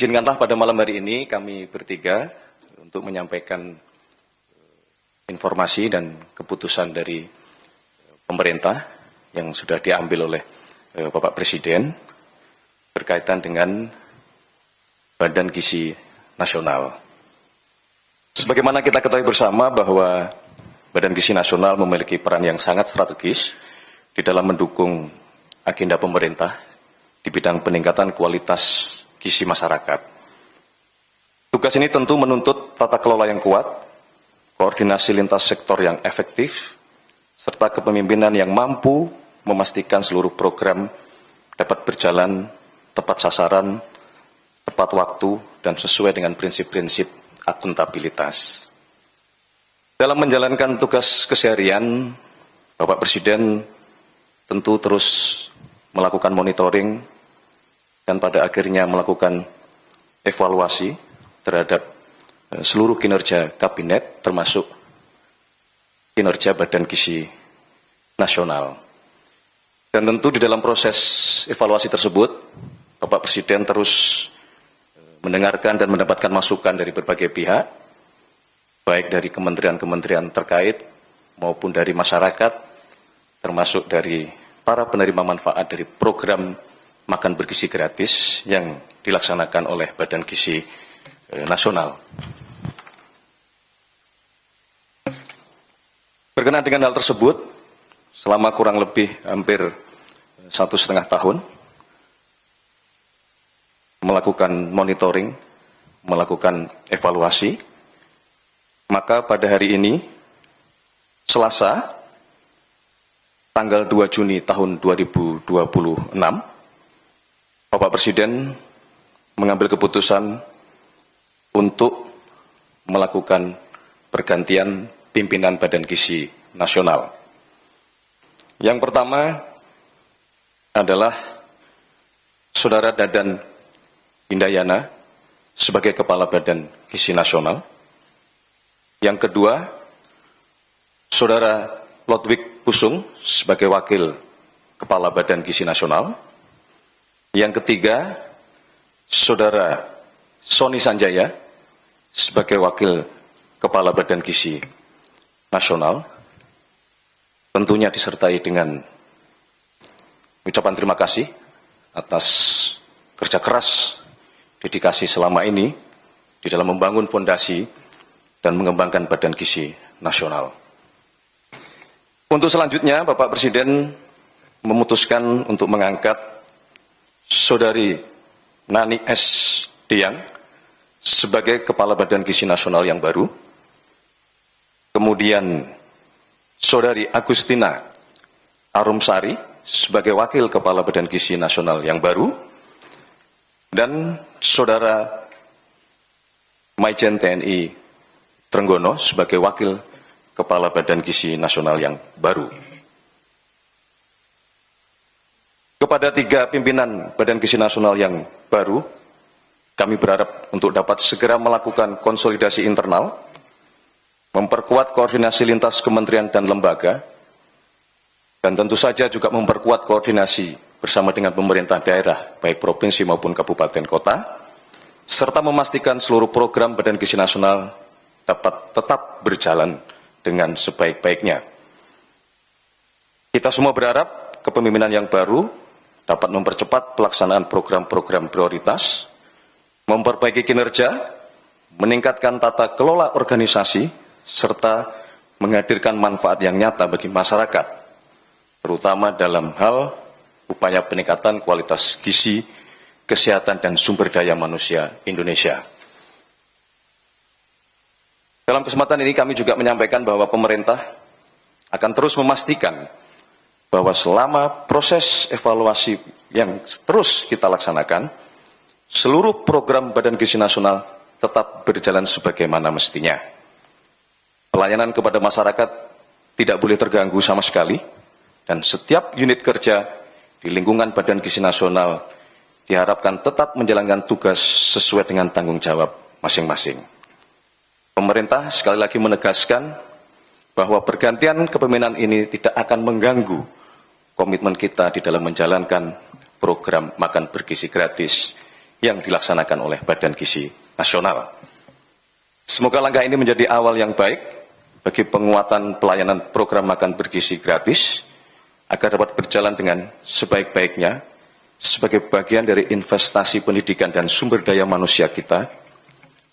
Izinkanlah pada malam hari ini kami bertiga untuk menyampaikan informasi dan keputusan dari pemerintah yang sudah diambil oleh Bapak Presiden berkaitan dengan Badan Gizi Nasional. Sebagaimana kita ketahui bersama bahwa Badan Gizi Nasional memiliki peran yang sangat strategis di dalam mendukung agenda pemerintah di bidang peningkatan kualitas gizi masyarakat. Tugas ini tentu menuntut tata kelola yang kuat, koordinasi lintas sektor yang efektif, serta kepemimpinan yang mampu memastikan seluruh program dapat berjalan tepat sasaran, tepat waktu, dan sesuai dengan prinsip-prinsip akuntabilitas. Dalam menjalankan tugas keseharian, Bapak Presiden tentu terus melakukan monitoring dan pada akhirnya melakukan evaluasi terhadap seluruh kinerja kabinet termasuk kinerja Badan Gizi Nasional. Dan tentu di dalam proses evaluasi tersebut, Bapak Presiden terus mendengarkan dan mendapatkan masukan dari berbagai pihak, baik dari kementerian-kementerian terkait maupun dari masyarakat, termasuk dari para penerima manfaat dari program makan bergizi gratis yang dilaksanakan oleh Badan Gizi Nasional. Berkenaan dengan hal tersebut, selama kurang lebih hampir 1,5 tahun, melakukan monitoring, melakukan evaluasi, maka pada hari ini, Selasa, tanggal 2 Juni tahun 2026, Bapak Presiden mengambil keputusan untuk melakukan pergantian pimpinan Badan Gizi Nasional. Yang pertama adalah Saudara Dadan Hindayana sebagai Kepala Badan Gizi Nasional. Yang kedua, Saudara Lodwig Pusung sebagai Wakil Kepala Badan Gizi Nasional. Yang ketiga, Saudara Sony Sanjaya sebagai Wakil Kepala Badan Gizi Nasional, tentunya disertai dengan ucapan terima kasih atas kerja keras, dedikasi selama ini di dalam membangun fondasi dan mengembangkan Badan Gizi Nasional. Untuk selanjutnya, Bapak Presiden memutuskan untuk mengangkat Saudari Nani S. Diang sebagai Kepala Badan Gizi Nasional yang baru. Kemudian Saudari Agustina Arumsari sebagai Wakil Kepala Badan Gizi Nasional yang baru. Dan Saudara Maijen TNI Trenggono sebagai Wakil Kepala Badan Gizi Nasional yang baru. Kepada 3 pimpinan Badan Gizi Nasional yang baru, kami berharap untuk dapat segera melakukan konsolidasi internal, memperkuat koordinasi lintas kementerian dan lembaga, dan tentu saja juga memperkuat koordinasi bersama dengan pemerintah daerah, baik provinsi maupun kabupaten kota, serta memastikan seluruh program Badan Gizi Nasional dapat tetap berjalan dengan sebaik-baiknya. Kita semua berharap kepemimpinan yang baru dapat mempercepat pelaksanaan program-program prioritas, memperbaiki kinerja, meningkatkan tata kelola organisasi, serta menghadirkan manfaat yang nyata bagi masyarakat, terutama dalam hal upaya peningkatan kualitas gizi, kesehatan, dan sumber daya manusia Indonesia. Dalam kesempatan ini kami juga menyampaikan bahwa pemerintah akan terus memastikan bahwa selama proses evaluasi yang terus kita laksanakan, seluruh program Badan Gizi Nasional tetap berjalan sebagaimana mestinya. Pelayanan kepada masyarakat tidak boleh terganggu sama sekali, dan setiap unit kerja di lingkungan Badan Gizi Nasional diharapkan tetap menjalankan tugas sesuai dengan tanggung jawab masing-masing. Pemerintah sekali lagi menegaskan bahwa pergantian kepemimpinan ini tidak akan mengganggu komitmen kita di dalam menjalankan program makan bergizi gratis yang dilaksanakan oleh Badan Gizi Nasional. Semoga langkah ini menjadi awal yang baik bagi penguatan pelayanan program makan bergizi gratis agar dapat berjalan dengan sebaik-baiknya sebagai bagian dari investasi pendidikan dan sumber daya manusia kita,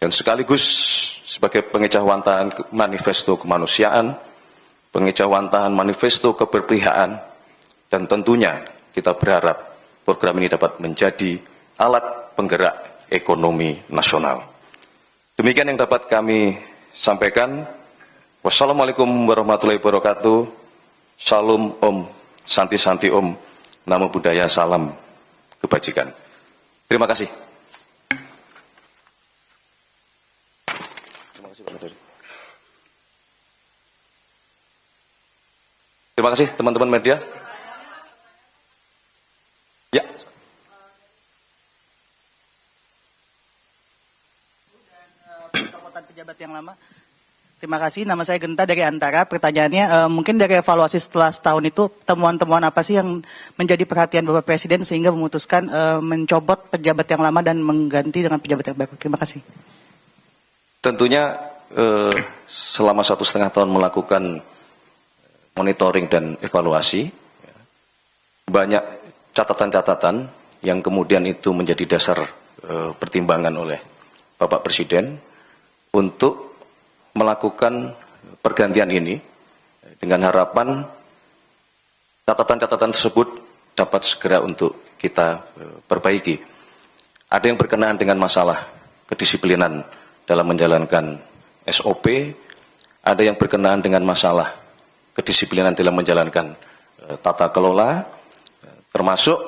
dan sekaligus sebagai pengejauhantahan manifesto kemanusiaan, pengejauhantahan manifesto keberpihakan, dan tentunya kita berharap program ini dapat menjadi alat penggerak ekonomi nasional. Demikian yang dapat kami sampaikan. Wassalamualaikum warahmatullahi wabarakatuh. Salam Om, Santi Om, Namo Buddhaya, salam kebajikan. Terima kasih. Terima kasih teman-teman media. Ya. Pejabat yang lama. Terima kasih, nama saya Genta dari Antara. Pertanyaannya, mungkin dari evaluasi setelah setahun itu, temuan-temuan apa sih yang menjadi perhatian Bapak Presiden sehingga memutuskan mencopot pejabat yang lama dan mengganti dengan pejabat yang baru? Terima kasih. Tentunya selama 1,5 tahun melakukan monitoring dan evaluasi, banyak catatan-catatan yang kemudian itu menjadi dasar pertimbangan oleh Bapak Presiden untuk melakukan pergantian ini dengan harapan catatan-catatan tersebut dapat segera untuk kita perbaiki. Ada yang berkenaan dengan masalah kedisiplinan dalam menjalankan SOP, ada yang berkenaan dengan masalah kedisiplinan dalam menjalankan tata kelola, termasuk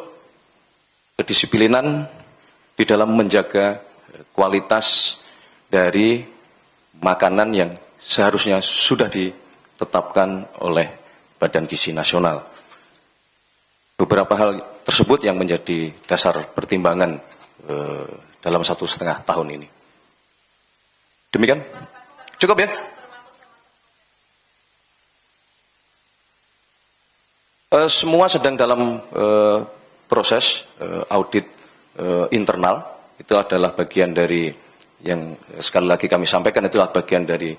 kedisiplinan di dalam menjaga kualitas dari makanan yang seharusnya sudah ditetapkan oleh Badan Gizi Nasional. Beberapa hal tersebut yang menjadi dasar pertimbangan dalam 1,5 tahun ini. Demikian? Cukup ya? Semua sedang dalam proses audit internal. Itu adalah bagian dari yang sekali lagi kami sampaikan, itulah bagian dari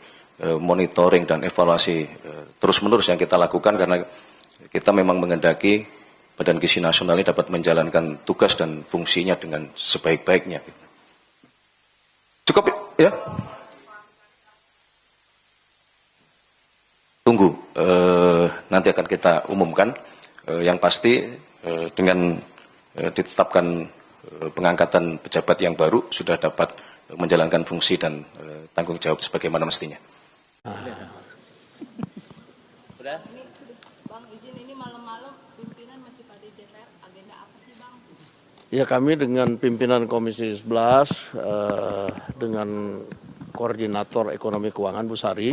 monitoring dan evaluasi terus-menerus yang kita lakukan, karena kita memang menghendaki Badan Gizi Nasional ini dapat menjalankan tugas dan fungsinya dengan sebaik-baiknya. Cukup ya? Tunggu, nanti akan kita umumkan. Yang pasti dengan ditetapkan pengangkatan pejabat yang baru sudah dapat menjalankan fungsi dan tanggung jawab sebagaimana mestinya. Udah? Bang, izin ini malam-malam pimpinan masih pada DPR, agenda apa sih Bang? Ya, kami dengan pimpinan Komisi 11 dengan Koordinator Ekonomi Keuangan Bu Sari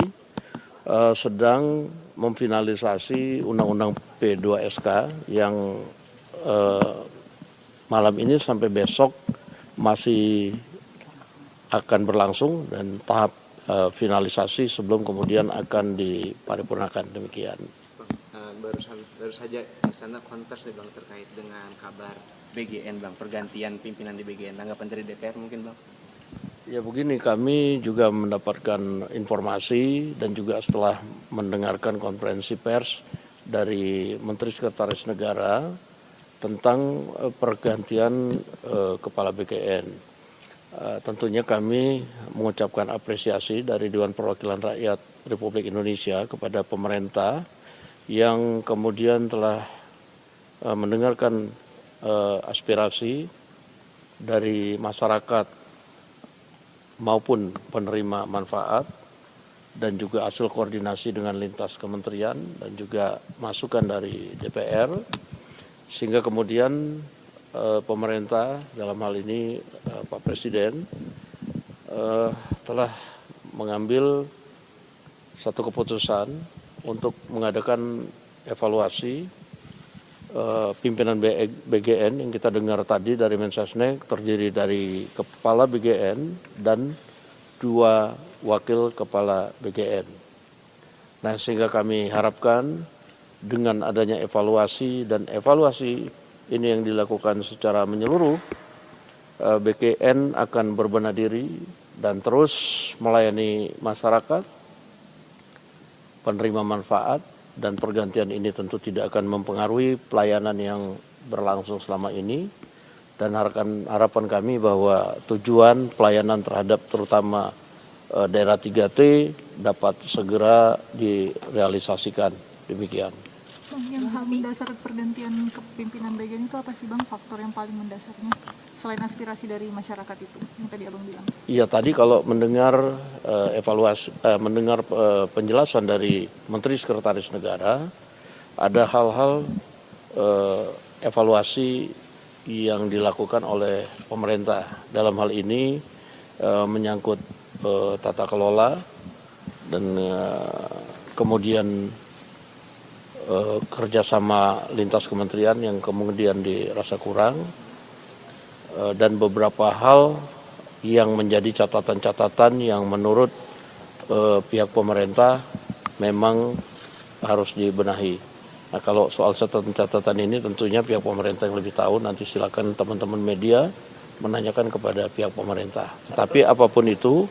sedang memfinalisasi Undang-Undang P2SK yang malam ini sampai besok masih akan berlangsung dan tahap finalisasi sebelum kemudian akan diparipurnakan. Demikian. Baru saja sana kontes nih Bang terkait dengan kabar BGN Bang, pergantian pimpinan di BGN. Tanggapan dari DPR mungkin Bang? Ya begini, kami juga mendapatkan informasi dan juga setelah mendengarkan konferensi pers dari Menteri Sekretaris Negara tentang pergantian kepala BGN. Tentunya kami mengucapkan apresiasi dari Dewan Perwakilan Rakyat Republik Indonesia kepada pemerintah yang kemudian telah mendengarkan aspirasi dari masyarakat maupun penerima manfaat dan juga hasil koordinasi dengan lintas kementerian dan juga masukan dari DPR, sehingga kemudian pemerintah dalam hal ini Pak Presiden telah mengambil satu keputusan untuk mengadakan evaluasi pimpinan BGN yang kita dengar tadi dari Mensesnek, terdiri dari kepala BGN dan 2 wakil kepala BGN. Nah, sehingga kami harapkan dengan adanya evaluasi dan evaluasi ini yang dilakukan secara menyeluruh, BKN akan berbenah diri dan terus melayani masyarakat, penerima manfaat, dan pergantian ini tentu tidak akan mempengaruhi pelayanan yang berlangsung selama ini. Dan harapan kami bahwa tujuan pelayanan terhadap terutama daerah 3T dapat segera direalisasikan. Demikian. Bang, yang hal mendasar pergantian kepemimpinan BGN itu apa sih Bang, faktor yang paling mendasarnya selain aspirasi dari masyarakat itu yang tadi Abang bilang? Iya, tadi kalau mendengar penjelasan dari Menteri Sekretaris Negara, ada hal-hal evaluasi yang dilakukan oleh pemerintah. Dalam hal ini menyangkut tata kelola dan kemudian kerjasama lintas kementerian yang kemudian dirasa kurang, dan beberapa hal yang menjadi catatan-catatan yang menurut pihak pemerintah memang harus dibenahi. Nah, kalau soal catatan-catatan ini tentunya pihak pemerintah yang lebih tahu, nanti silakan teman-teman media menanyakan kepada pihak pemerintah. Tapi apapun itu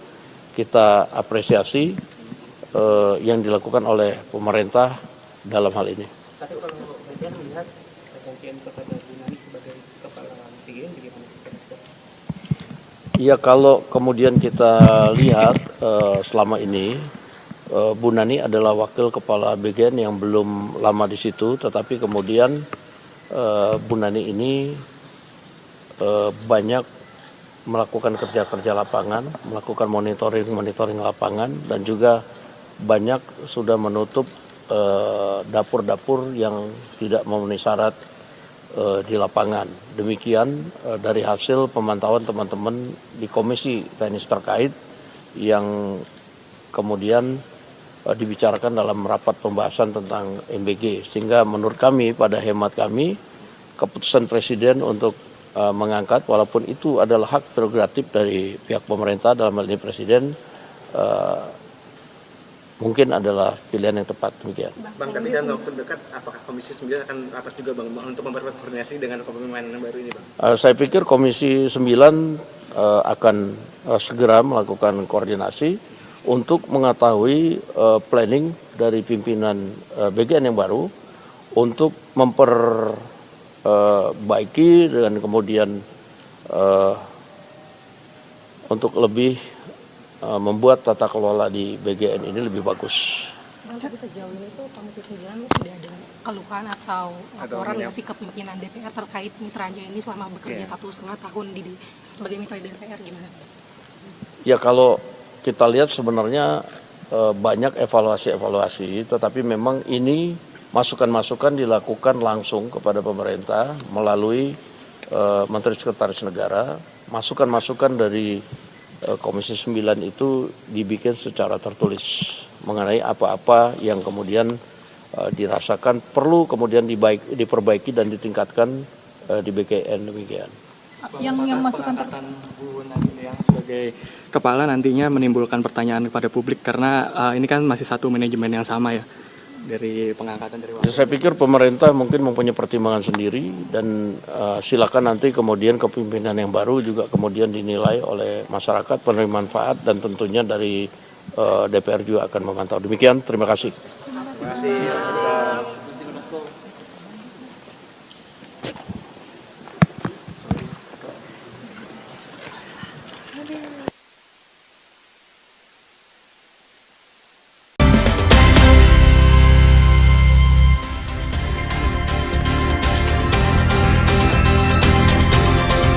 kita apresiasi yang dilakukan oleh pemerintah dalam hal ini. Tapi kalau media melihat pergantian kepada Bu Nani sebagai kepala BGN bagaimana? Ya, kalau kemudian kita lihat selama ini Bu Nani adalah wakil kepala BGN yang belum lama di situ, tetapi kemudian Bu Nani ini banyak melakukan kerja-kerja lapangan, melakukan monitoring lapangan, dan juga banyak sudah menutup dapur-dapur yang tidak memenuhi syarat di lapangan. Demikian dari hasil pemantauan teman-teman di komisi teknis terkait yang kemudian dibicarakan dalam rapat pembahasan tentang MBG, sehingga menurut kami, pada hemat kami, keputusan Presiden untuk mengangkat, walaupun itu adalah hak prerogatif dari pihak pemerintah, dalam hal ini Presiden, mungkin adalah pilihan yang tepat. Demikian. Bang, tapi dalam waktu dekat apakah Komisi 9 akan rapat juga Bang untuk memperkuat koordinasi dengan kepemimpinan yang baru ini Bang? Saya pikir Komisi 9 akan segera melakukan koordinasi untuk mengetahui planning dari pimpinan BGN yang baru untuk memperbaiki dan kemudian untuk lebih membuat tata kelola di BGN ini lebih bagus. Bang, tapi sejauh ini tuh Komisi 9 sudah ada keluhan atau laporan nggak sih ke pimpinan DPR terkait mitranya ini selama bekerja 1,5 tahun sebagai mitra DPR, gimana? Ya, kalau kita lihat sebenarnya banyak evaluasi, tetapi memang ini masukan-masukan dilakukan langsung kepada pemerintah melalui Menteri Sekretaris Negara. Masukan-masukan dari Komisi 9 itu dibikin secara tertulis mengenai apa-apa yang kemudian dirasakan perlu kemudian diperbaiki dan ditingkatkan di BKN. Demikian. Yang masukan Bu Nani yang sebagai kepala nantinya menimbulkan pertanyaan kepada publik karena ini kan masih satu manajemen yang sama ya dari pengangkatan dari wakil. Saya pikir pemerintah mungkin mempunyai pertimbangan sendiri dan silakan nanti kemudian kepemimpinan yang baru juga kemudian dinilai oleh masyarakat penerima manfaat dan tentunya dari DPR juga akan memantau. Demikian, terima kasih. Terima kasih.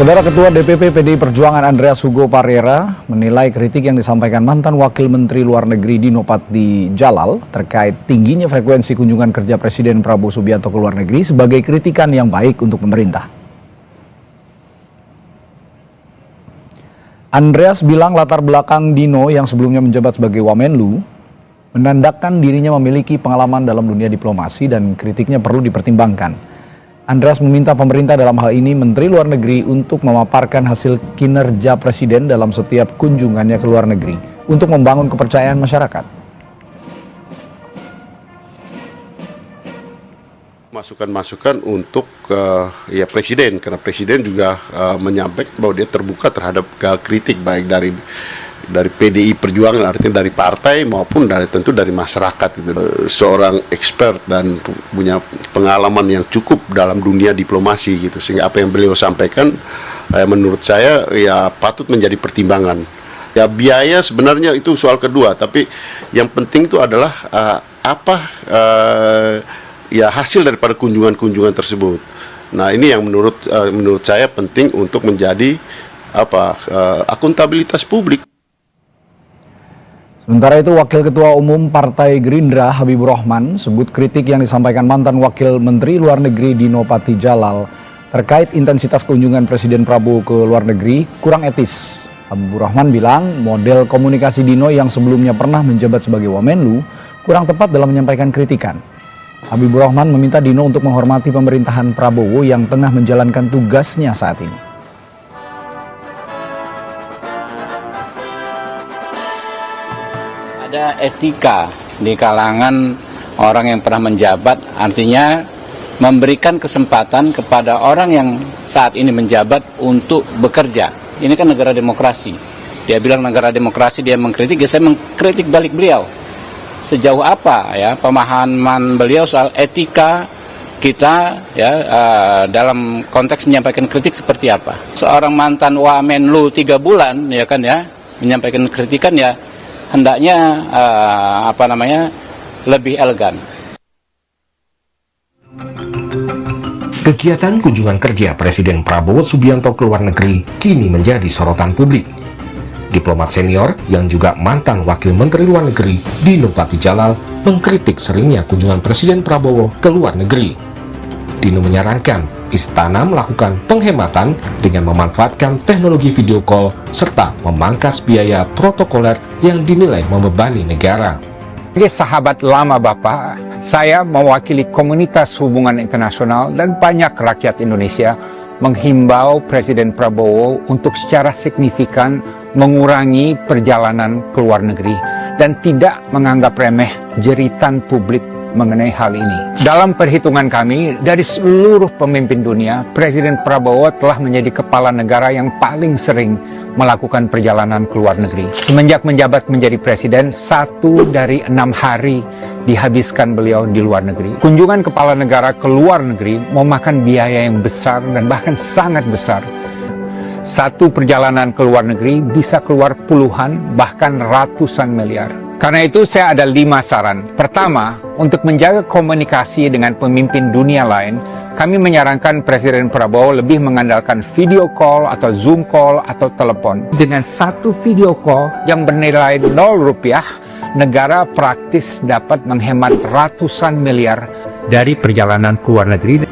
Saudara Ketua DPP PDI Perjuangan Andreas Hugo Parera menilai kritik yang disampaikan mantan Wakil Menteri Luar Negeri Dino Patijala terkait tingginya frekuensi kunjungan kerja Presiden Prabowo Subianto ke luar negeri sebagai kritikan yang baik untuk pemerintah. Andreas bilang latar belakang Dino yang sebelumnya menjabat sebagai Wamenlu menandakan dirinya memiliki pengalaman dalam dunia diplomasi dan kritiknya perlu dipertimbangkan. Andreas meminta pemerintah dalam hal ini Menteri Luar Negeri untuk memaparkan hasil kinerja Presiden dalam setiap kunjungannya ke luar negeri untuk membangun kepercayaan masyarakat. masukan-masukan untuk ya presiden, karena presiden juga menyampaikan bahwa dia terbuka terhadap kritik baik dari PDI Perjuangan, artinya dari partai maupun tentu dari masyarakat. Gitu. Seorang expert dan punya pengalaman yang cukup dalam dunia diplomasi gitu, sehingga apa yang beliau sampaikan menurut saya ya patut menjadi pertimbangan. Ya biaya sebenarnya itu soal kedua, tapi yang penting itu adalah ya hasil daripada kunjungan-kunjungan tersebut. Nah ini yang menurut saya penting untuk menjadi akuntabilitas publik. Sementara itu, Wakil Ketua Umum Partai Gerindra Habibur Rahman sebut kritik yang disampaikan mantan Wakil Menteri Luar Negeri Dino Patijalal terkait intensitas kunjungan Presiden Prabowo ke luar negeri kurang etis. Habibur Rahman bilang model komunikasi Dino yang sebelumnya pernah menjabat sebagai Wamenlu kurang tepat dalam menyampaikan kritikan. Habibur Rahman meminta Dino untuk menghormati pemerintahan Prabowo yang tengah menjalankan tugasnya saat ini. Ada etika di kalangan orang yang pernah menjabat, artinya memberikan kesempatan kepada orang yang saat ini menjabat untuk bekerja. Ini kan negara demokrasi. Dia bilang negara demokrasi, dia mengkritik, ya saya mengkritik balik beliau. Sejauh apa ya pemahaman beliau soal etika kita ya dalam konteks menyampaikan kritik seperti apa? Seorang mantan Wamenlu 3 bulan ya kan ya menyampaikan kritikan ya hendaknya lebih elegan. Kegiatan kunjungan kerja Presiden Prabowo Subianto ke luar negeri kini menjadi sorotan publik. Diplomat senior yang juga mantan Wakil Menteri Luar Negeri Dino Patijalal mengkritik seringnya kunjungan Presiden Prabowo ke luar negeri. Dino menyarankan istana melakukan penghematan dengan memanfaatkan teknologi video call serta memangkas biaya protokoler yang dinilai membebani negara. Sebagai sahabat lama Bapak, saya mewakili komunitas hubungan internasional dan banyak rakyat Indonesia menghimbau Presiden Prabowo untuk secara signifikan mengurangi perjalanan ke luar negeri dan tidak menganggap remeh jeritan publik mengenai hal ini. Dalam perhitungan kami, dari seluruh pemimpin dunia, Presiden Prabowo telah menjadi kepala negara yang paling sering melakukan perjalanan ke luar negeri. Semenjak menjabat menjadi presiden, 1 dari 6 hari dihabiskan beliau di luar negeri. Kunjungan kepala negara ke luar negeri memakan biaya yang besar dan bahkan sangat besar. Satu perjalanan ke luar negeri bisa keluar puluhan bahkan ratusan miliar. Karena itu saya ada 5 saran. Pertama, untuk menjaga komunikasi dengan pemimpin dunia lain, kami menyarankan Presiden Prabowo lebih mengandalkan video call atau Zoom call atau telepon. Dengan satu video call yang bernilai 0 rupiah, negara praktis dapat menghemat ratusan miliar dari perjalanan ke luar negeri.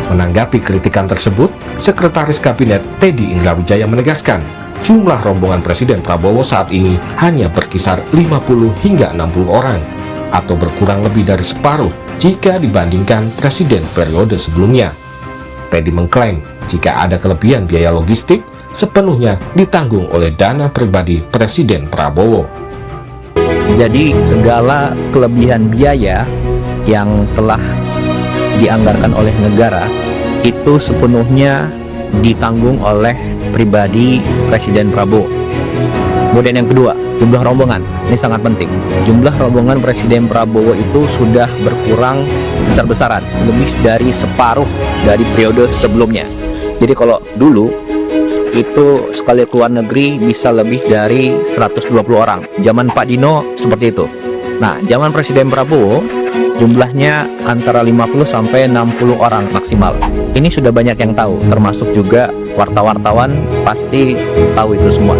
Menanggapi kritikan tersebut, Sekretaris Kabinet Teddy Indrawijaya menegaskan jumlah rombongan Presiden Prabowo saat ini hanya berkisar 50 hingga 60 orang, atau berkurang lebih dari separuh jika dibandingkan Presiden periode sebelumnya. Teddy mengklaim jika ada kelebihan biaya logistik, sepenuhnya ditanggung oleh dana pribadi Presiden Prabowo. Jadi segala kelebihan biaya yang telah dianggarkan oleh negara itu sepenuhnya ditanggung oleh pribadi Presiden Prabowo. Kemudian yang kedua, jumlah rombongan. Ini sangat penting. Jumlah rombongan Presiden Prabowo itu sudah berkurang besar-besaran, lebih dari separuh dari periode sebelumnya. Jadi kalau dulu itu sekali keluar negeri bisa lebih dari 120 orang. Zaman Pak Dino seperti itu. Nah, zaman Presiden Prabowo jumlahnya antara 50 sampai 60 orang maksimal. Ini sudah banyak yang tahu, termasuk juga wartawan pasti tahu itu semua.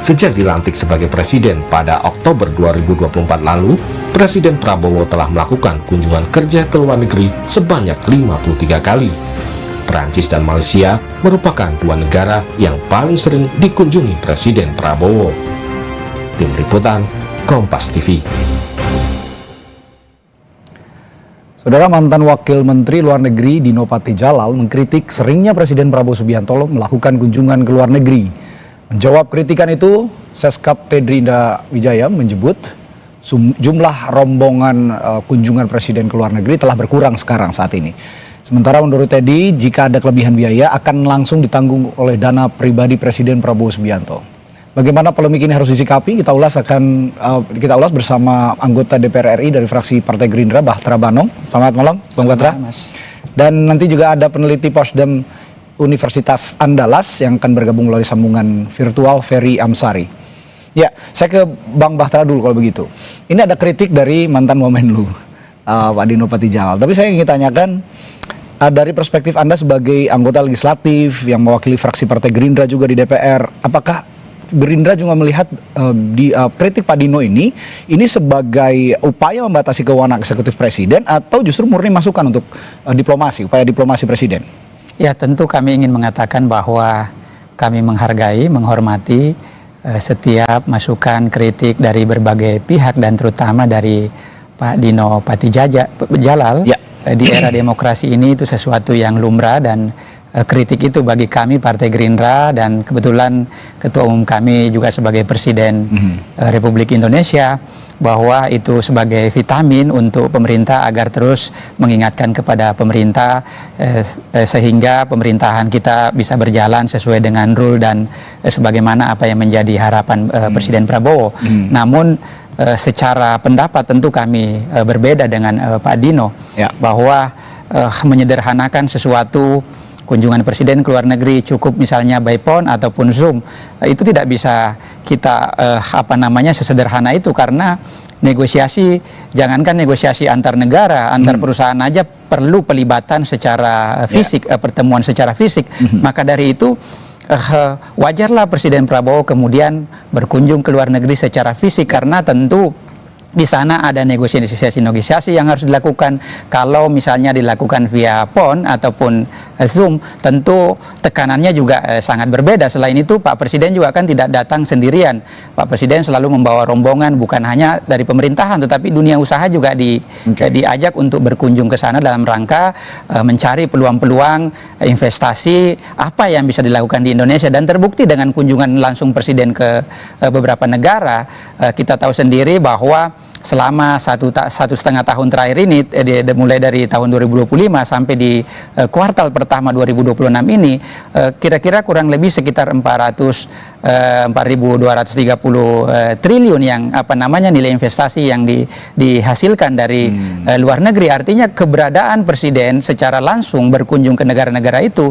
Sejak dilantik sebagai presiden pada Oktober 2024 lalu, Presiden Prabowo telah melakukan kunjungan kerja ke luar negeri sebanyak 53 kali. Perancis dan Malaysia merupakan 2 negara yang paling sering dikunjungi Presiden Prabowo. Tim Liputan, Kompas TV. Saudara, mantan Wakil Menteri Luar Negeri Dino Patijalal mengkritik seringnya Presiden Prabowo Subianto melakukan kunjungan ke luar negeri. Menjawab kritikan itu, Seskap Teddy Indrawijaya menyebut jumlah rombongan kunjungan presiden ke luar negeri telah berkurang sekarang saat ini. Sementara menurut Teddy, jika ada kelebihan biaya akan langsung ditanggung oleh dana pribadi Presiden Prabowo Subianto. Bagaimana polemik ini harus disikapi? Kita ulas bersama anggota DPR RI dari fraksi Partai Gerindra, Bahtera Banong. Selamat malam, Bang Bahtera. Dan nanti juga ada peneliti Posdem Universitas Andalas yang akan bergabung melalui sambungan virtual, Ferry Amsari. Ya, saya ke Bang Bahtera dulu kalau begitu. Ini ada kritik dari mantan Wamenlu, Pak Dino Patijalal. Tapi saya ingin tanyakan, dari perspektif Anda sebagai anggota legislatif yang mewakili fraksi Partai Gerindra juga di DPR, apakah Gerindra juga melihat kritik Pak Dino ini sebagai upaya membatasi kewenangan eksekutif presiden atau justru murni masukan untuk upaya diplomasi presiden? Ya, tentu kami ingin mengatakan bahwa kami menghargai, menghormati setiap masukan kritik dari berbagai pihak dan terutama dari Pak Dino Patijalal. Ya. Di era demokrasi ini itu sesuatu yang lumrah dan kritik itu bagi kami Partai Gerindra dan kebetulan Ketua Umum kami juga sebagai Presiden Republik Indonesia, bahwa itu sebagai vitamin untuk pemerintah agar terus mengingatkan kepada pemerintah sehingga pemerintahan kita bisa berjalan sesuai dengan rule dan sebagaimana apa yang menjadi harapan Presiden Prabowo. Namun secara pendapat tentu kami berbeda dengan Pak Dino, ya, bahwa menyederhanakan sesuatu kunjungan presiden ke luar negeri cukup misalnya by phone ataupun Zoom, itu tidak bisa kita sesederhana itu, karena negosiasi, jangankan negosiasi antar negara, antar perusahaan aja perlu pelibatan secara fisik, pertemuan secara fisik. Maka dari itu wajarlah Presiden Prabowo kemudian berkunjung ke luar negeri secara fisik, karena tentu di sana ada negosiasi yang harus dilakukan. Kalau misalnya dilakukan via phone ataupun Zoom, tentu tekanannya juga sangat berbeda. Selain itu, Pak Presiden juga kan tidak datang sendirian. Pak Presiden selalu membawa rombongan, bukan hanya dari pemerintahan, tetapi dunia usaha juga diajak untuk berkunjung ke sana dalam rangka mencari peluang-peluang investasi apa yang bisa dilakukan di Indonesia. Dan terbukti dengan kunjungan langsung Presiden ke beberapa negara. Kita tahu sendiri bahwa selama satu setengah tahun terakhir ini, mulai dari tahun 2025 sampai di kuartal pertama 2026 ini, kira-kira kurang lebih sekitar 4.230 triliun yang nilai investasi yang dihasilkan dari luar negeri. Artinya keberadaan Presiden secara langsung berkunjung ke negara-negara itu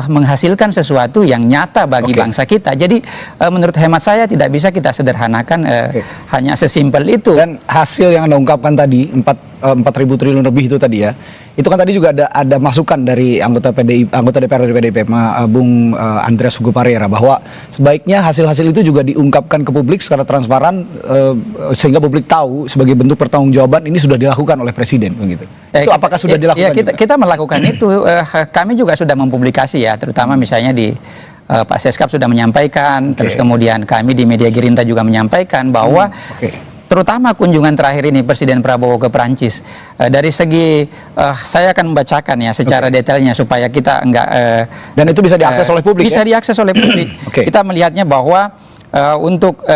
menghasilkan sesuatu yang nyata bagi bangsa kita. Jadi menurut hemat saya tidak bisa kita sederhanakan hanya sesimpel itu. Dan hasil yang Anda ungkapkan tadi 4.000 triliun lebih itu tadi ya, itu kan tadi juga ada masukan dari anggota DPR dari PDIP, Bung Andreas Hugo Parera, bahwa sebaiknya hasil-hasil itu juga diungkapkan ke publik secara transparan sehingga publik tahu sebagai bentuk pertanggungjawaban ini sudah dilakukan oleh Presiden begitu. Itu apakah sudah dilakukan? Ya, kita melakukan itu. Kami juga sudah mempublikasi ya, terutama misalnya di Pak Seskap sudah menyampaikan, terus kemudian kami di media Gerindra juga menyampaikan bahwa terutama kunjungan terakhir ini Presiden Prabowo ke Perancis, dari segi saya akan membacakan ya secara detailnya supaya kita enggak dan itu bisa diakses oleh publik. Bisa diakses oleh publik. Kita melihatnya bahwa untuk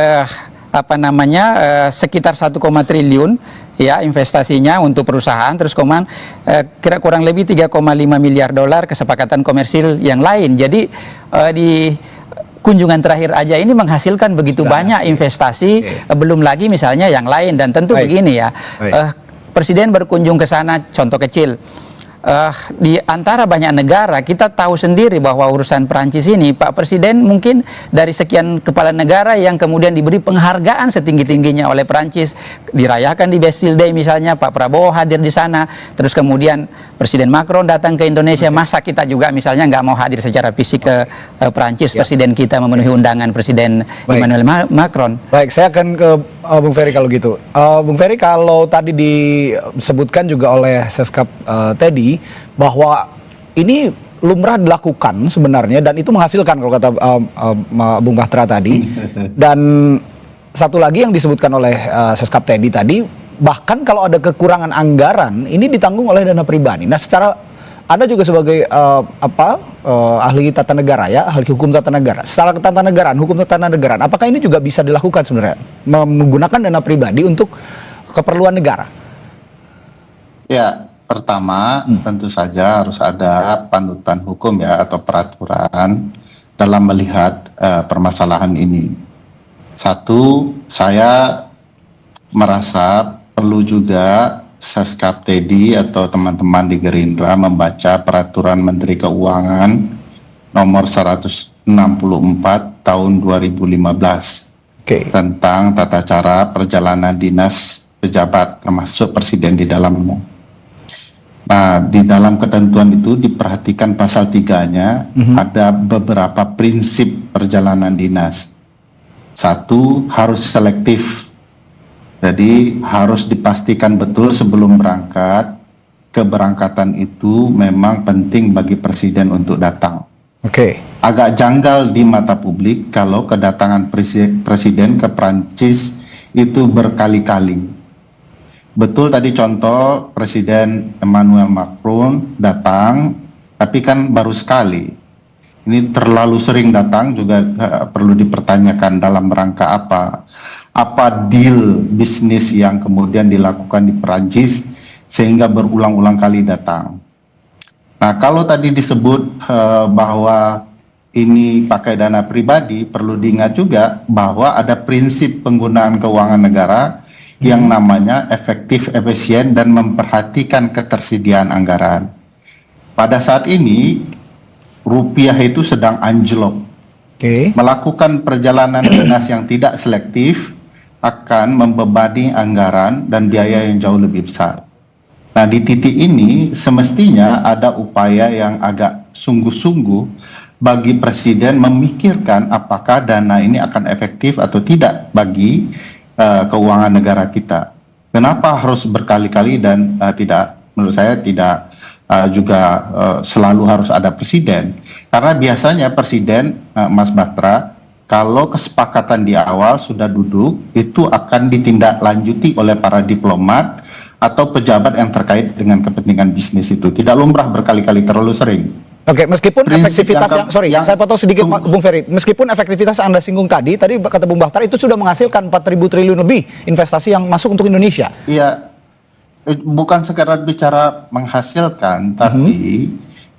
sekitar 1, triliun ya investasinya untuk perusahaan, terus kira kurang lebih 3,5 miliar dolar kesepakatan komersil yang lain. Jadi di kunjungan terakhir aja ini menghasilkan begitu banyak investasi, belum lagi misalnya yang lain. Dan tentu begini ya, Presiden berkunjung ke sana, contoh kecil, di antara banyak negara kita tahu sendiri bahwa urusan Perancis ini Pak Presiden mungkin dari sekian kepala negara yang kemudian diberi penghargaan setinggi-tingginya oleh Perancis, dirayakan di Bastille Day misalnya, Pak Prabowo hadir di sana, terus kemudian Presiden Macron datang ke Indonesia, masa kita juga misalnya nggak mau hadir secara fisik ke Perancis, Presiden kita memenuhi undangan Presiden Emmanuel Macron. Baik, saya akan ke Bung Ferry kalau gitu. Bung Ferry, kalau tadi disebutkan juga oleh Seskap Teddy bahwa ini lumrah dilakukan sebenarnya dan itu menghasilkan kalau kata Bung Bahtera tadi. Dan satu lagi yang disebutkan oleh Seskap Teddy tadi, bahkan kalau ada kekurangan anggaran ini ditanggung oleh dana pribadi. Nah, secara Anda juga sebagai ahli tata negara ya, ahli hukum tata negara. Secara ketatanegaraan, hukum ketatanegaraan, apakah ini juga bisa dilakukan sebenarnya menggunakan dana pribadi untuk keperluan negara? Ya, pertama tentu saja harus ada panutan hukum ya atau peraturan dalam melihat permasalahan ini. Satu, saya merasa perlu juga Seskap Teddy atau teman-teman di Gerindra membaca peraturan Menteri Keuangan nomor 164 tahun 2015 tentang tata cara perjalanan dinas pejabat termasuk presiden di dalamnya. Nah, di dalam ketentuan itu diperhatikan pasal 3-nya ada beberapa prinsip perjalanan dinas. Satu, harus selektif. Jadi harus dipastikan betul sebelum berangkat, keberangkatan itu memang penting bagi presiden untuk datang. Agak janggal di mata publik kalau kedatangan presiden ke Prancis itu berkali-kali. Betul tadi contoh Presiden Emmanuel Macron datang, tapi kan baru sekali. Ini terlalu sering datang juga perlu dipertanyakan dalam rangka apa. Apa deal bisnis yang kemudian dilakukan di Perancis sehingga berulang-ulang kali datang. Nah, kalau tadi disebut bahwa ini pakai dana pribadi, perlu diingat juga bahwa ada prinsip penggunaan keuangan negara yang namanya efektif, efisien, dan memperhatikan ketersediaan anggaran. Pada saat ini, rupiah itu sedang anjlok. Melakukan perjalanan dinas yang tidak selektif akan membebani anggaran dan biaya yang jauh lebih besar. Nah, di titik ini semestinya ada upaya yang agak sungguh-sungguh bagi presiden memikirkan apakah dana ini akan efektif atau tidak bagi keuangan negara kita. Kenapa harus berkali-kali dan menurut saya tidak juga selalu harus ada presiden? Karena biasanya presiden, Mas Batra, kalau kesepakatan di awal sudah duduk, itu akan ditindaklanjuti oleh para diplomat atau pejabat yang terkait dengan kepentingan bisnis itu. Tidak lumrah berkali-kali, terlalu sering. Meskipun efektivitas saya potong sedikit Bung Ferry, meskipun efektivitas Anda singgung tadi kata Bung Bakhtar itu sudah menghasilkan 4.000 triliun lebih investasi yang masuk untuk Indonesia. Iya, bukan sekedar bicara menghasilkan, tapi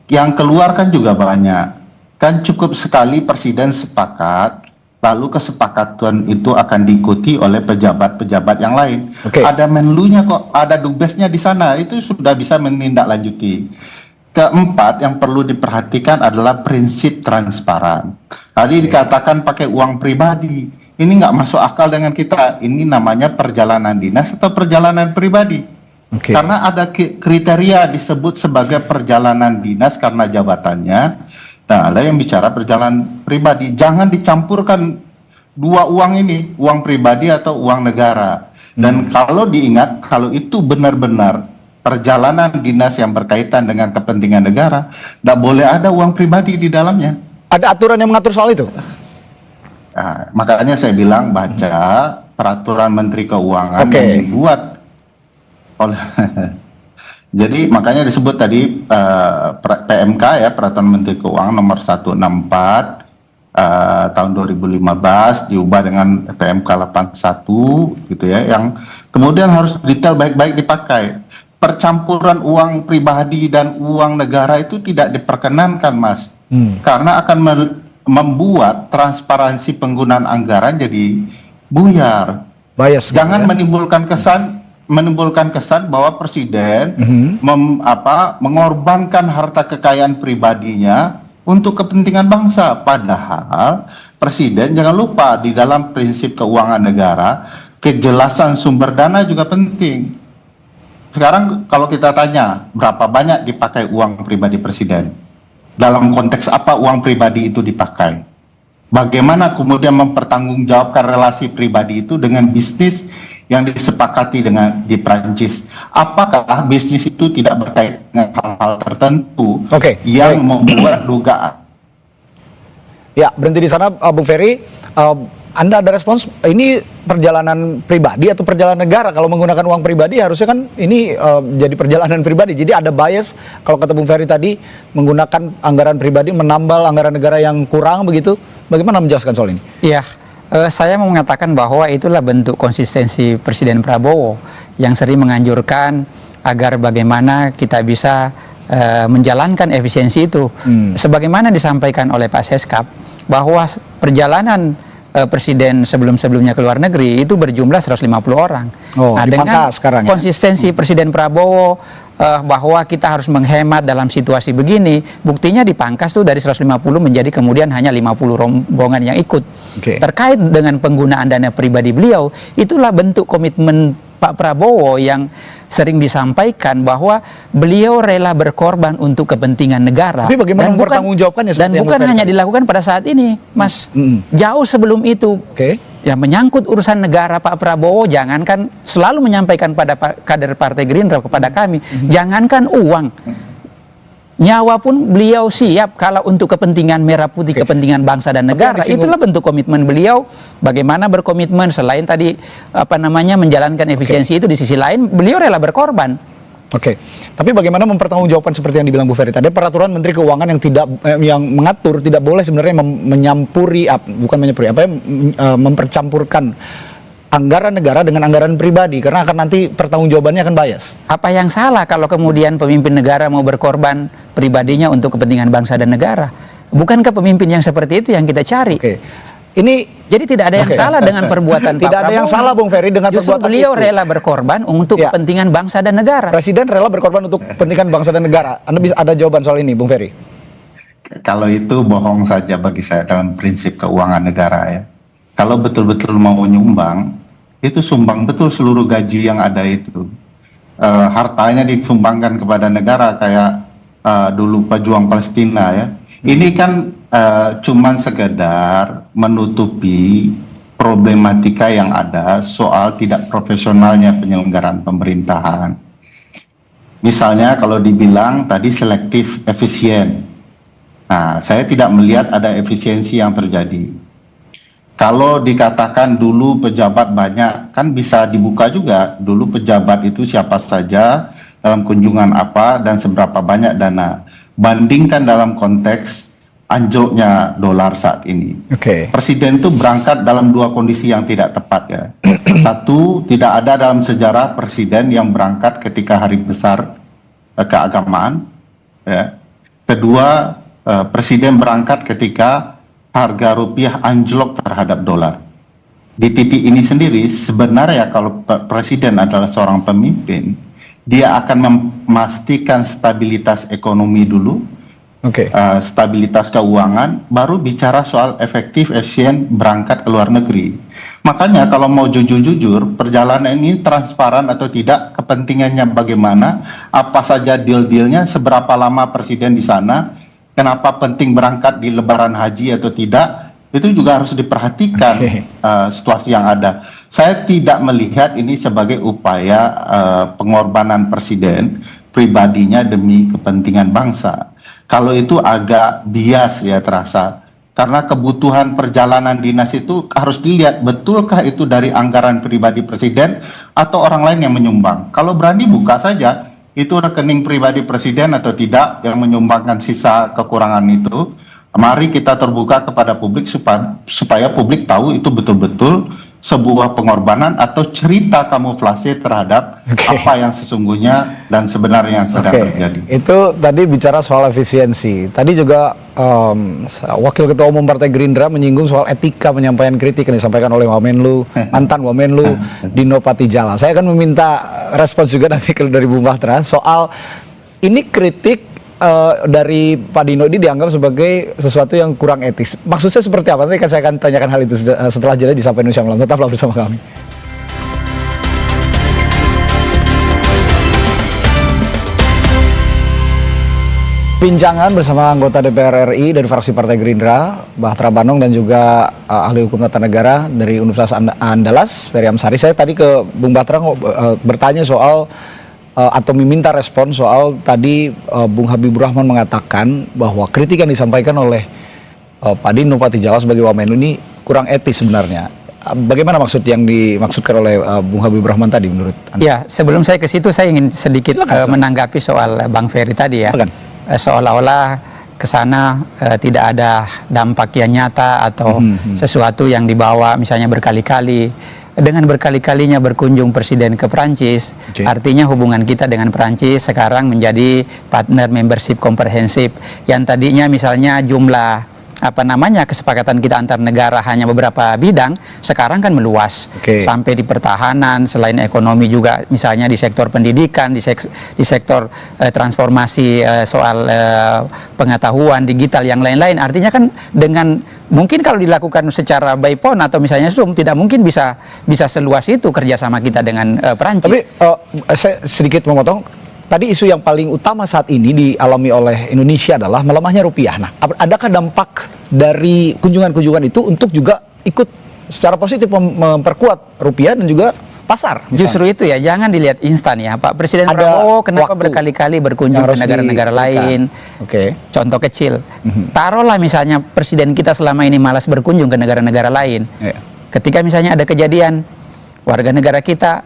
yang keluar kan juga banyak. Kan cukup sekali presiden sepakat, lalu kesepakatan itu akan diikuti oleh pejabat-pejabat yang lain. Ada menlunya kok, ada dubesnya di sana, itu sudah bisa menindaklanjuti. Keempat yang perlu diperhatikan adalah prinsip transparan. Tadi dikatakan pakai uang pribadi, ini nggak masuk akal dengan kita. Ini namanya perjalanan dinas atau perjalanan pribadi. Karena ada kriteria disebut sebagai perjalanan dinas karena jabatannya. Nah, ada yang bicara perjalanan pribadi. Jangan dicampurkan dua uang ini, uang pribadi atau uang negara. Dan kalau diingat, kalau itu benar-benar perjalanan dinas yang berkaitan dengan kepentingan negara, tidak boleh ada uang pribadi di dalamnya. Ada aturan yang mengatur soal itu? Nah, makanya saya bilang baca peraturan Menteri Keuangan yang dibuat oleh jadi makanya disebut tadi PMK ya, Peraturan Menteri Keuangan nomor 164 tahun 2015 diubah dengan PMK 81 gitu ya, yang kemudian harus detail baik-baik dipakai. Percampuran uang pribadi dan uang negara itu tidak diperkenankan, Mas. Karena akan membuat transparansi penggunaan anggaran jadi buyar. Jangan menimbulkan kesan bahwa presiden mengorbankan harta kekayaan pribadinya untuk kepentingan bangsa. Padahal presiden jangan lupa di dalam prinsip keuangan negara kejelasan sumber dana juga penting. Sekarang kalau kita tanya berapa banyak dipakai uang pribadi presiden, dalam konteks apa uang pribadi itu dipakai, bagaimana kemudian mempertanggungjawabkan relasi pribadi itu dengan bisnis yang disepakati di Prancis. Apakah bisnis itu tidak berkaitan dengan hal-hal tertentu yang membuat dugaan? Ya, berhenti di sana, Bung Ferry. Anda ada respons, ini perjalanan pribadi atau perjalanan negara? Kalau menggunakan uang pribadi harusnya kan ini jadi perjalanan pribadi. Jadi ada bias kalau kata Bung Ferry tadi, menggunakan anggaran pribadi menambal anggaran negara yang kurang begitu. Bagaimana menjelaskan soal ini? Iya, saya mau mengatakan bahwa itulah bentuk konsistensi Presiden Prabowo yang sering menganjurkan agar bagaimana kita bisa menjalankan efisiensi itu. Sebagaimana disampaikan oleh Pak Seskap, bahwa perjalanan Presiden sebelum-sebelumnya ke luar negeri itu berjumlah 150 orang. Nah, dengan sekarang, konsistensi Presiden Prabowo bahwa kita harus menghemat dalam situasi begini, buktinya dipangkas tuh dari 150 menjadi kemudian hanya 50 rombongan yang ikut. Terkait dengan penggunaan dana pribadi beliau, itulah bentuk komitmen Pak Prabowo yang sering disampaikan bahwa beliau rela berkorban untuk kepentingan negara. Tapi bagaimana mempertanggungjawabkannya? Dan bukan hanya dilakukan pada saat ini, Mas. Jauh sebelum itu, yang menyangkut urusan negara, Pak Prabowo jangankan selalu menyampaikan pada kader Partai Gerindra, kepada kami, jangankan uang, nyawa pun beliau siap kalau untuk kepentingan merah putih, kepentingan bangsa dan negara. Itulah bentuk komitmen beliau. Bagaimana berkomitmen selain tadi menjalankan efisiensi itu, di sisi lain beliau rela berkorban. Tapi bagaimana mempertanggungjawabkan seperti yang dibilang Bu Ferry tadi, peraturan Menteri Keuangan yang mengatur tidak boleh sebenarnya mempercampurkan anggaran negara dengan anggaran pribadi, karena akan nanti pertanggungjawabannya akan bias. Apa yang salah kalau kemudian pemimpin negara mau berkorban pribadinya untuk kepentingan bangsa dan negara? Bukankah pemimpin yang seperti itu yang kita cari? Jadi tidak ada yang salah dengan perbuatan Pak Prabowo. Tidak ada yang salah, Bung Ferry, dengan justru perbuatan beliau itu. rela berkorban untuk kepentingan bangsa dan negara. Presiden rela berkorban untuk kepentingan bangsa dan negara. Anda bisa ada jawaban soal ini, Bung Ferry? Kalau itu bohong saja bagi saya dalam prinsip keuangan negara ya. Kalau betul-betul mau nyumbang, itu sumbang betul seluruh gaji yang ada itu. Hartanya disumbangkan kepada negara kayak dulu pejuang Palestina ya. Ini kan cuman sekedar menutupi problematika yang ada soal tidak profesionalnya penyelenggaraan pemerintahan. Misalnya kalau dibilang tadi selektif efisien. Nah, saya tidak melihat ada efisiensi yang terjadi. Kalau dikatakan dulu pejabat banyak, kan bisa dibuka juga. Dulu pejabat itu siapa saja, dalam kunjungan apa, dan seberapa banyak dana. Bandingkan dalam konteks anjloknya dolar saat ini. Presiden itu berangkat dalam dua kondisi yang tidak tepat ya. Satu, tidak ada dalam sejarah presiden yang berangkat ketika hari besar keagamaan. Ya. Kedua, presiden berangkat ketika harga rupiah anjlok terhadap dolar. Di titik ini sendiri sebenarnya kalau presiden adalah seorang pemimpin, dia akan memastikan stabilitas ekonomi dulu, stabilitas keuangan, baru bicara soal efektif, efisien berangkat ke luar negeri. Makanya kalau mau jujur-jujur, perjalanan ini transparan atau tidak, kepentingannya bagaimana, apa saja deal-dealnya, seberapa lama presiden di sana, kenapa penting berangkat di lebaran haji atau tidak, itu juga harus diperhatikan situasi yang ada. Saya tidak melihat ini sebagai upaya pengorbanan presiden pribadinya demi kepentingan bangsa. Kalau itu agak bias ya terasa, karena kebutuhan perjalanan dinas itu harus dilihat betulkah itu dari anggaran pribadi presiden atau orang lain yang menyumbang. Kalau berani buka saja itu rekening pribadi presiden atau tidak yang menyumbangkan sisa kekurangan itu. Mari kita terbuka kepada publik supaya publik tahu itu betul-betul sebuah pengorbanan atau cerita kamuflase terhadap apa yang sesungguhnya dan sebenarnya yang sedang terjadi. Itu tadi bicara soal efisiensi. Tadi juga Wakil Ketua Umum Partai Gerindra menyinggung soal etika penyampaian kritik yang disampaikan oleh Wamenlu, mantan Wamenlu Dino Patijala. Saya akan meminta respons juga nanti dari Bung Bahtera soal ini kritik dari Pak Dino ini dianggap sebagai sesuatu yang kurang etis. Maksudnya seperti apa? Nanti saya akan tanyakan hal itu setelah jeda di Sapa Indonesia Malam. Tetaplah bersama kami. Bincangan bersama anggota DPR RI dari fraksi Partai Gerindra, Bahtera Banong, dan juga ahli hukum tata negara dari Universitas Andalas, Ferry Amsari. Saya tadi ke Bung Bahtera bertanya soal atau meminta respon soal tadi Bung Habibur Rahman mengatakan bahwa kritik yang disampaikan oleh Pak Dino Patijala sebagai Wamenlu ini kurang etis sebenarnya. Bagaimana maksud yang dimaksudkan oleh Bung Habibur Rahman tadi menurut Anda? Ya, sebelum saya ke situ saya ingin sedikit menanggapi soal Bang Ferry tadi ya. Seolah-olah ke sana tidak ada dampak yang nyata atau sesuatu yang dibawa misalnya berkali-kali. Dengan berkali-kalinya berkunjung Presiden ke Perancis, artinya hubungan kita dengan Perancis sekarang menjadi partner membership komprehensif yang tadinya misalnya jumlah kesepakatan kita antar negara hanya beberapa bidang, sekarang kan meluas sampai di pertahanan, selain ekonomi juga misalnya di sektor pendidikan, di sektor transformasi soal pengetahuan digital yang lain-lain. Artinya kan dengan mungkin kalau dilakukan secara by phone atau misalnya Zoom tidak mungkin bisa seluas itu kerjasama kita dengan Perancis. Tapi saya sedikit memotong. Tadi isu yang paling utama saat ini dialami oleh Indonesia adalah melemahnya rupiah. Nah, adakah dampak dari kunjungan-kunjungan itu untuk juga ikut secara positif memperkuat rupiah dan juga pasar? Misalnya? Justru itu ya, jangan dilihat instan ya. Pak Presiden Prabowo kenapa berkali-kali berkunjung ke negara-negara lain? Contoh kecil, taruhlah misalnya Presiden kita selama ini malas berkunjung ke negara-negara lain. Ketika misalnya ada kejadian, warga negara kita,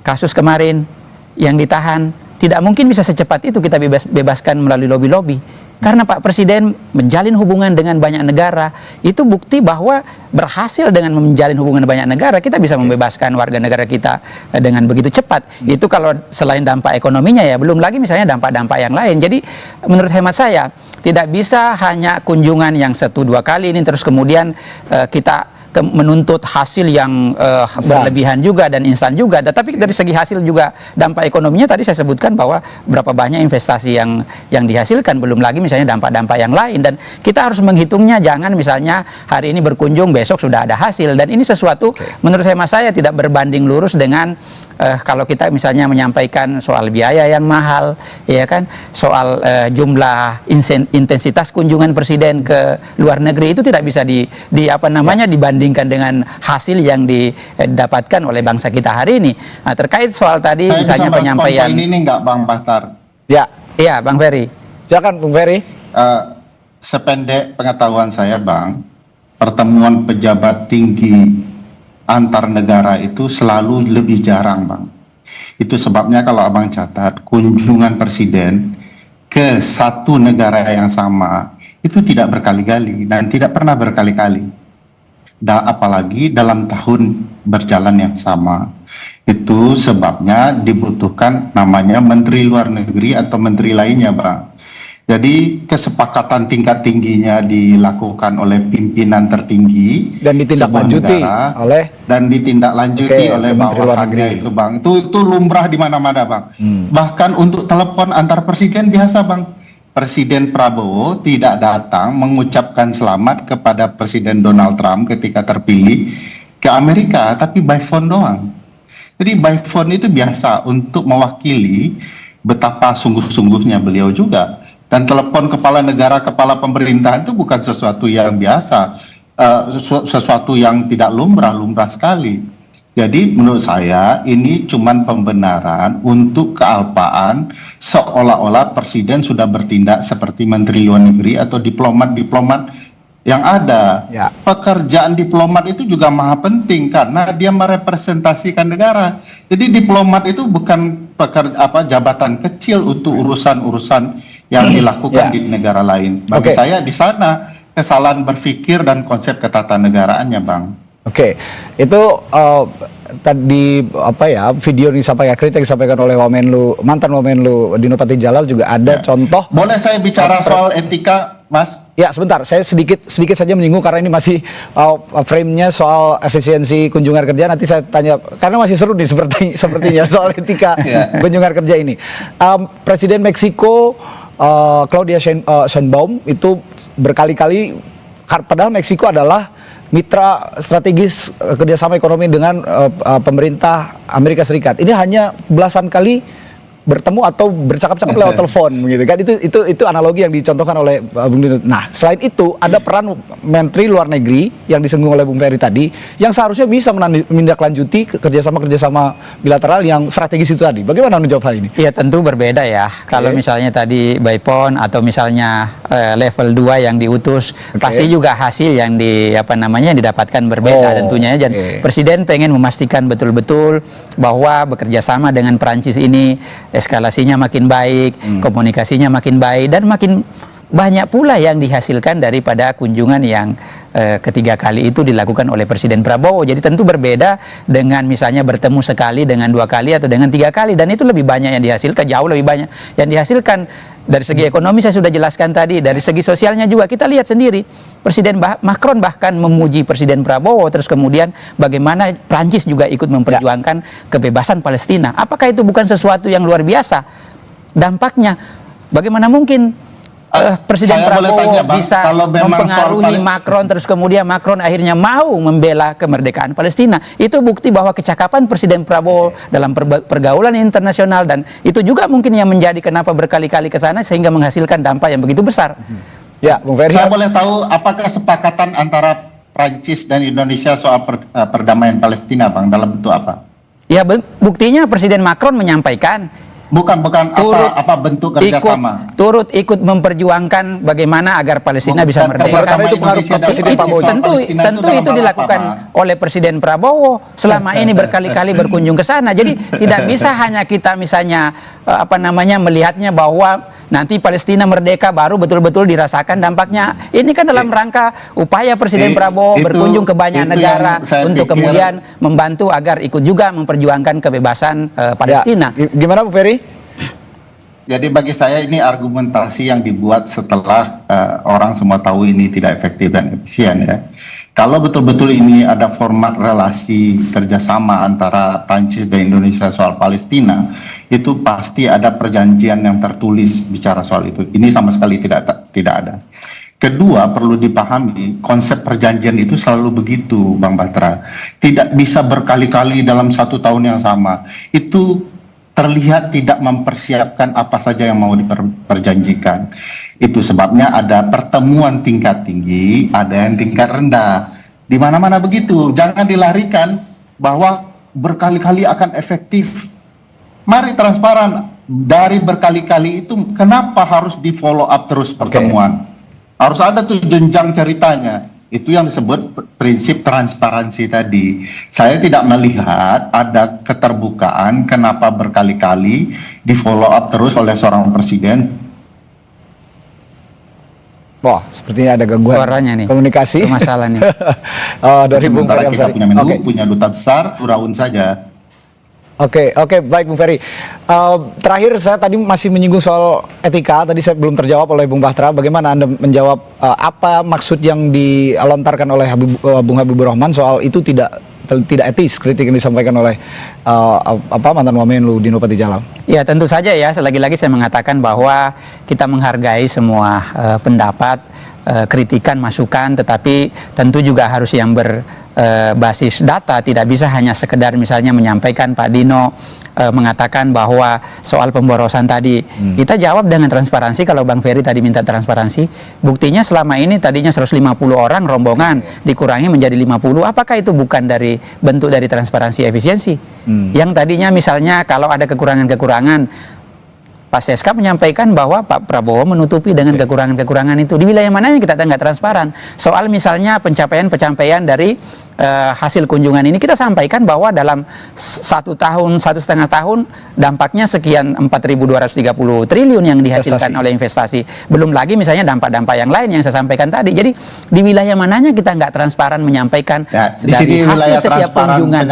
kasus kemarin yang ditahan, tidak mungkin bisa secepat itu kita bebaskan melalui lobby-lobby. Karena Pak Presiden menjalin hubungan dengan banyak negara, itu bukti bahwa berhasil dengan menjalin hubungan banyak negara, kita bisa membebaskan warga negara kita dengan begitu cepat. Itu kalau selain dampak ekonominya ya, belum lagi misalnya dampak-dampak yang lain. Jadi menurut hemat saya, tidak bisa hanya kunjungan yang 1-2 kali ini terus kemudian kita menuntut hasil yang berlebihan juga dan instan juga. Tetapi dari segi hasil juga dampak ekonominya tadi saya sebutkan bahwa berapa banyak investasi yang dihasilkan, belum lagi misalnya dampak-dampak yang lain. Dan kita harus menghitungnya, jangan misalnya hari ini berkunjung besok sudah ada hasil. Dan ini sesuatu menurut hemat saya tidak berbanding lurus dengan kalau kita misalnya menyampaikan soal biaya yang mahal, ya kan, soal jumlah intensitas kunjungan Presiden ke luar negeri itu tidak bisa dibandingkan dengan hasil yang didapatkan oleh bangsa kita hari ini. Nah, terkait soal tadi saya misalnya bisa penyampaian ini enggak Bang Bahtar? Ya, Bang Ferry. Silakan Bang Ferry. Sependek pengetahuan saya Bang, pertemuan pejabat tinggi antar negara itu selalu lebih jarang Bang. Itu sebabnya kalau Abang catat kunjungan Presiden ke satu negara yang sama itu tidak berkali-kali dan tidak pernah berkali-kali. Apalagi dalam tahun berjalan yang sama. Itu sebabnya dibutuhkan namanya Menteri Luar Negeri atau Menteri lainnya Bang. Jadi kesepakatan tingkat tingginya dilakukan oleh pimpinan tertinggi dan ditindaklanjuti oleh bawahannya itu Bang. Itu lumrah di mana-mana Bang. Bahkan untuk telepon antar presiden biasa Bang. Presiden Prabowo tidak datang mengucapkan selamat kepada Presiden Donald Trump ketika terpilih ke Amerika, tapi by phone doang. Jadi by phone itu biasa untuk mewakili betapa sungguh-sungguhnya beliau juga. Dan telepon kepala negara, kepala pemerintahan itu bukan sesuatu yang biasa, sesuatu yang tidak lumrah sekali. Jadi menurut saya ini cuman pembenaran untuk kealpaan seolah-olah Presiden sudah bertindak seperti Menteri Luar Negeri atau diplomat-diplomat yang ada. Pekerjaan diplomat itu juga maha penting karena dia merepresentasikan negara. Jadi diplomat itu bukan jabatan kecil untuk urusan-urusan yang dilakukan di negara lain. Bagi saya di sana kesalahan berpikir dan konsep ketatanegaraannya Bang. Itu tadi video yang disampaikan, kritik yang disampaikan oleh mantan Wamenlu Dino Patijalal juga ada contoh. Boleh saya bicara soal etika, Mas? Ya, sebentar. Saya sedikit saja menyinggung karena ini masih frame-nya soal efisiensi kunjungan kerja. Nanti saya tanya karena masih seru nih sepertinya soal etika kunjungan kerja ini. Presiden Meksiko Claudia Sheinbaum itu berkali-kali, padahal Meksiko adalah mitra strategis kerjasama ekonomi dengan pemerintah Amerika Serikat. Ini hanya belasan kali bertemu atau bercakap-cakap lewat telepon gitu kan, itu analogi yang dicontohkan oleh Bung Dino. Nah, selain itu ada peran Menteri Luar Negeri yang disinggung oleh Bung Ferry tadi, yang seharusnya bisa menindaklanjuti kerjasama bilateral yang strategis itu tadi. Bagaimana menjawab hal ini? Ya tentu berbeda ya. Kalau misalnya tadi by phone atau misalnya level 2 yang diutus, pasti juga hasil yang didapatkan berbeda tentunya. Dan Presiden pengen memastikan betul-betul bahwa bekerja sama dengan Perancis ini eskalasinya makin baik, komunikasinya makin baik, dan makin banyak pula yang dihasilkan daripada kunjungan yang ketiga kali itu dilakukan oleh Presiden Prabowo. Jadi tentu berbeda dengan misalnya bertemu sekali, dengan 2 kali, atau dengan 3 kali. Dan itu lebih banyak yang dihasilkan, jauh lebih banyak yang dihasilkan. Dari segi ekonomi saya sudah jelaskan tadi, dari segi sosialnya juga kita lihat sendiri. Presiden Macron bahkan memuji Presiden Prabowo, terus kemudian bagaimana Prancis juga ikut memperjuangkan kebebasan Palestina. Apakah itu bukan sesuatu yang luar biasa? Dampaknya, bagaimana mungkin Presiden Prabowo bisa mempengaruhi Macron, terus kemudian Macron akhirnya mau membela kemerdekaan Palestina. Itu bukti bahwa kecakapan Presiden Prabowo dalam pergaulan internasional, dan itu juga mungkin yang menjadi kenapa berkali-kali ke sana sehingga menghasilkan dampak yang begitu besar. Ya, Bung Ferry. Saya boleh tahu apakah kesepakatan antara Prancis dan Indonesia soal perdamaian Palestina, Bang, dalam bentuk apa? Ya, buktinya Presiden Macron menyampaikan Bukan apa bentuk kerjasama. Turut ikut memperjuangkan bagaimana agar Palestina bisa merdeka. Tentu itu dilakukan oleh Presiden Prabowo selama ini berkali-kali berkunjung ke sana. Jadi tidak bisa hanya kita misalnya melihatnya bahwa nanti Palestina merdeka baru betul-betul dirasakan dampaknya. Ini kan dalam rangka upaya Presiden Prabowo berkunjung ke banyak negara untuk kemudian membantu agar ikut juga memperjuangkan kebebasan Palestina. Gimana Bu Ferry? Jadi bagi saya ini argumentasi yang dibuat setelah orang semua tahu ini tidak efektif dan efisien ya. Kalau betul-betul ini ada format relasi kerjasama antara Prancis dan Indonesia soal Palestina, itu pasti ada perjanjian yang tertulis bicara soal itu. Ini sama sekali tidak ada. Kedua, perlu dipahami konsep perjanjian itu selalu begitu, Bang Batra. Tidak bisa berkali-kali dalam 1 tahun yang sama. Itu terlihat tidak mempersiapkan apa saja yang mau diperjanjikan. Itu sebabnya ada pertemuan tingkat tinggi, ada yang tingkat rendah. Di mana-mana begitu. Jangan dilarikan bahwa berkali-kali akan efektif. Mari transparan. Dari berkali-kali itu kenapa harus di follow up terus pertemuan? Harus ada tuh jenjang ceritanya. Itu yang disebut prinsip transparansi tadi. Saya tidak melihat ada keterbukaan kenapa berkali-kali di follow up terus oleh seorang presiden. Wah, sepertinya ada gangguan suaranya nih, komunikasi. Masalah nih. Dari sementara kita punya Menlu, punya duta besar, Firaun saja. Oke, baik Bung Ferry. Terakhir saya tadi masih menyinggung soal etika, tadi saya belum terjawab oleh Bung Batra. Bagaimana Anda menjawab apa maksud yang dilontarkan oleh Bung Habibur Rahman soal itu tidak etis, kritik yang disampaikan oleh mantan Wamenlu Dino Patijalal? Ya tentu saja ya, lagi-lagi saya mengatakan bahwa kita menghargai semua pendapat, kritikan, masukan, tetapi tentu juga harus yang berbasis data, tidak bisa hanya sekedar misalnya menyampaikan Pak Dino mengatakan bahwa soal pemborosan tadi kita jawab dengan transparansi. Kalau Bang Ferry tadi minta transparansi, buktinya selama ini tadinya 150 orang rombongan dikurangi menjadi 50. Apakah itu bukan dari bentuk dari transparansi efisiensi? Yang tadinya misalnya kalau ada kekurangan-kekurangan, Pak Seska menyampaikan bahwa Pak Prabowo menutupi dengan kekurangan-kekurangan itu. Di wilayah mana yang kita nggak transparan? Soal misalnya pencapaian dari hasil kunjungan ini, kita sampaikan bahwa dalam 1 tahun, 1,5 tahun, dampaknya sekian 4.230 triliun yang dihasilkan oleh investasi. Belum lagi misalnya dampak-dampak yang lain yang saya sampaikan tadi. Jadi di wilayah mananya kita nggak transparan menyampaikan dari hasil setiap kunjungan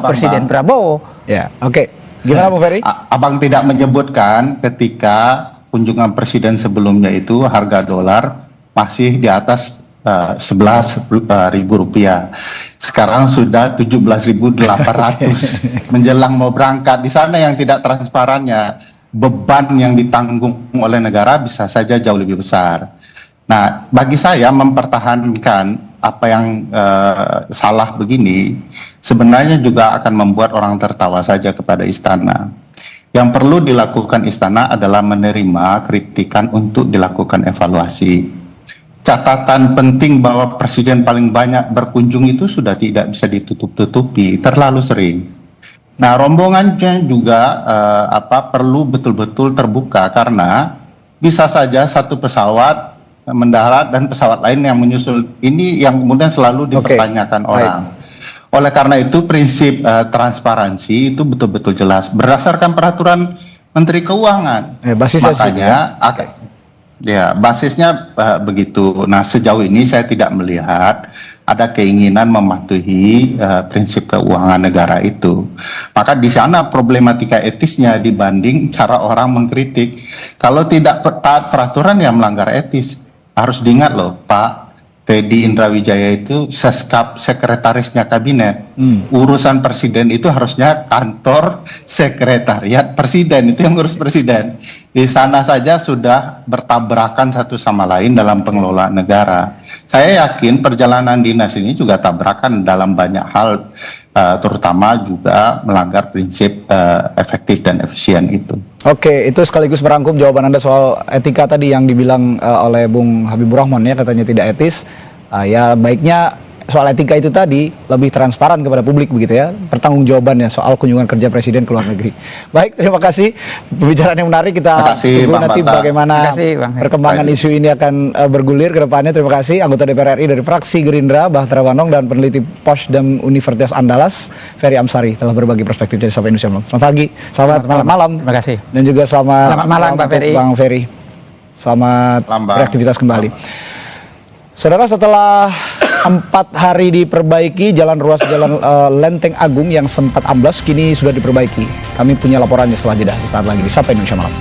Presiden Prabowo. Ya, oke. Gimana Bu Ferry? Abang tidak menyebutkan ketika kunjungan presiden sebelumnya itu harga dolar masih di atas 11.000 rupiah. Sekarang sudah 17.800 menjelang mau berangkat. Di sana yang tidak transparannya, beban yang ditanggung oleh negara bisa saja jauh lebih besar. Nah, bagi saya mempertahankan apa yang salah begini sebenarnya juga akan membuat orang tertawa saja kepada istana. Yang perlu dilakukan istana adalah menerima kritikan untuk dilakukan evaluasi. Catatan penting bahwa presiden paling banyak berkunjung itu sudah tidak bisa ditutup-tutupi, terlalu sering. Nah, rombongannya juga perlu betul-betul terbuka, karena bisa saja satu pesawat mendarat dan pesawat lain yang menyusul. Ini yang kemudian selalu dipertanyakan orang. Oleh karena itu prinsip transparansi itu betul-betul jelas berdasarkan peraturan Menteri Keuangan. Makanya basisnya begitu. Nah, sejauh ini saya tidak melihat ada keinginan mematuhi prinsip keuangan negara itu. Maka di sana problematika etisnya dibanding cara orang mengkritik. Kalau tidak taat peraturan ya melanggar etis. Harus diingat loh, Pak Teddy Indrawijaya itu seskap sekretarisnya kabinet. Urusan presiden itu harusnya kantor sekretariat presiden, itu yang ngurus presiden. Di sana saja sudah bertabrakan satu sama lain dalam pengelolaan negara. Saya yakin perjalanan dinas ini juga tabrakan dalam banyak hal, terutama juga melanggar prinsip efektif dan efisien itu. Oke, itu sekaligus merangkum jawaban Anda soal etika tadi yang dibilang oleh Bung Habibur Rahman, ya, katanya tidak etis. Ya baiknya soal etika itu tadi lebih transparan kepada publik begitu ya, pertanggungjawabannya soal kunjungan kerja presiden ke luar negeri. Baik, terima kasih, pembicaraan yang menarik. Kita tunggu nanti bagaimana perkembangan isu ini akan bergulir ke depannya. Terima kasih anggota DPR RI dari fraksi Gerindra Bahtera Wanong dan peneliti Posdem Universitas Andalas Ferry Amsari telah berbagi perspektif dari Sapa Indonesia Malam. Selamat pagi, selamat malam. Terima kasih. Dan juga selamat malam Pak Ferry. Bang Ferry. Selamat beraktivitas kembali. Saudara, setelah 4 hari diperbaiki, jalan ruas Jalan Lenteng Agung yang sempat amblas kini sudah diperbaiki. Kami punya laporannya setelah jeda sesaat lagi di Sapa Indonesia Malam.